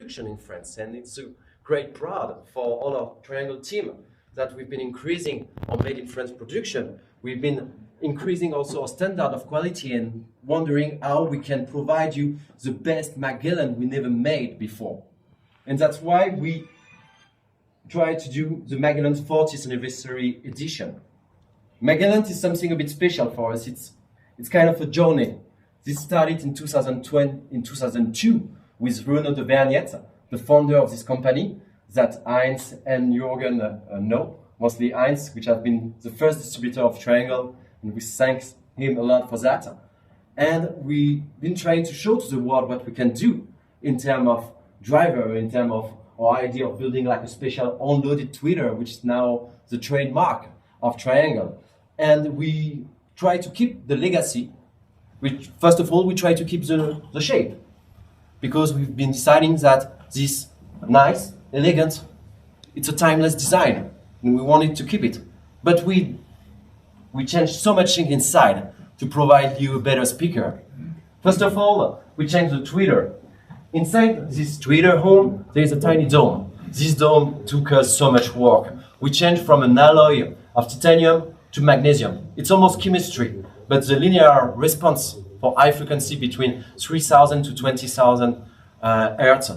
in France, and it's a great pride for all our Triangle team that we've been increasing our made in France production. We've been increasing also our standard of quality and wondering how we can provide you the best Magellan we never made before. And that's why we try to do the Magellan's 40th anniversary edition. Magellan is something a bit special for us. It's kind of a journey. This started in 2002 with Renaud de Vergnet, the founder of this company that Heinz and Jürgen know, mostly Heinz, which has been the first distributor of Triangle, and we thank him a lot for that. And we've been trying to show to the world what we can do in terms of driver, in terms of our idea of building like a special unloaded tweeter, which is now the trademark of Triangle. And we try to keep the legacy. First of all, we try to keep the shape, because we've been deciding that this nice, elegant, it's a timeless design, and we wanted to keep it. But we changed so much things inside to provide you a better speaker. First of all, we changed the tweeter. Inside this tweeter home, there is a tiny dome. This dome took us so much work. We changed from an alloy of titanium to magnesium. It's almost chemistry, but the linear response for high frequency between 3000 to 20,000 hertz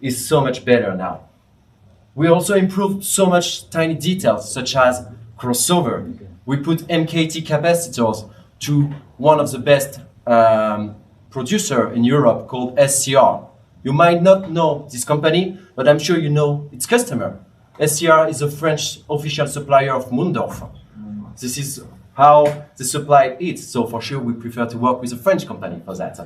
is so much better now. We also improved so much tiny details, such as crossover. We put MKT capacitors to one of the best producer in Europe called SCR. You might not know this company, but I'm sure you know its customer. SCR is a French official supplier of Mundorf. This is how the supply is, so for sure we prefer to work with a French company for that.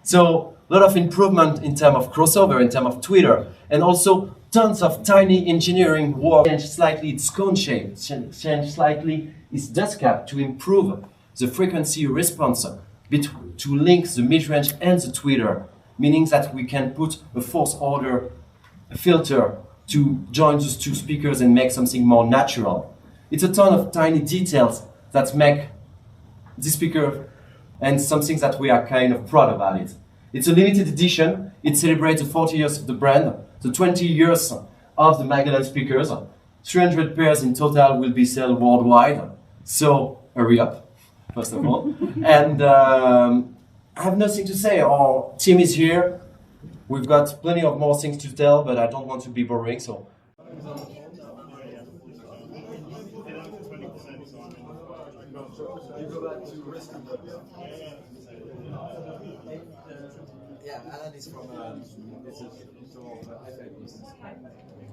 So a lot of improvement in terms of crossover, in terms of tweeter, and also tons of tiny engineering work. Change slightly its cone shape, change slightly its dust cap to improve the frequency response to link the mid-range and the tweeter, meaning that we can put a fourth order filter to join those two speakers and make something more natural. It's a ton of tiny details that make this speaker and something that we are kind of proud about it. It's a limited edition. It celebrates the 40 years of the brand, the 20 years of the Magellan speakers. 300 pairs in total will be sold worldwide. So hurry up, first of all. And I have nothing to say. Our team is here. We've got plenty of more things to tell, but I don't want to be boring, so. Yeah, Alan is from iPad business.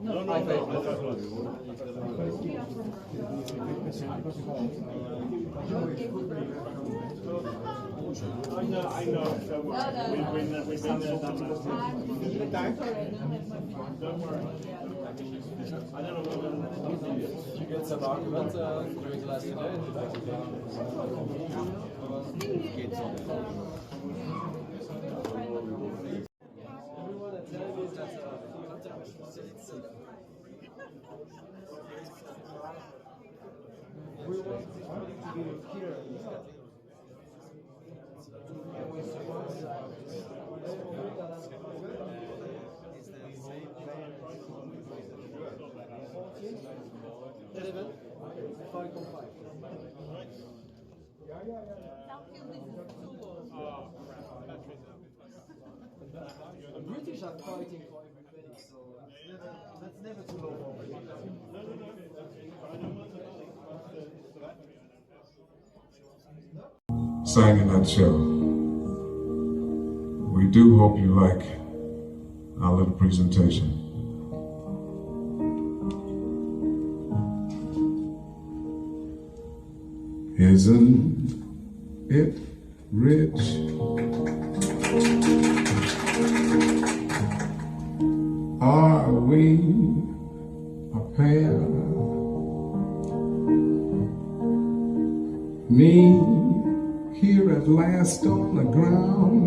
No, I know. Don't worry. We've been there, done that. Don't worry. I don't know. Did you get some argument during the last day? The British are fighting for everybody, so that's never too low. Sang in that show. We do hope you like our little presentation. Isn't it rich? Are we a pair? Me here at last on the ground,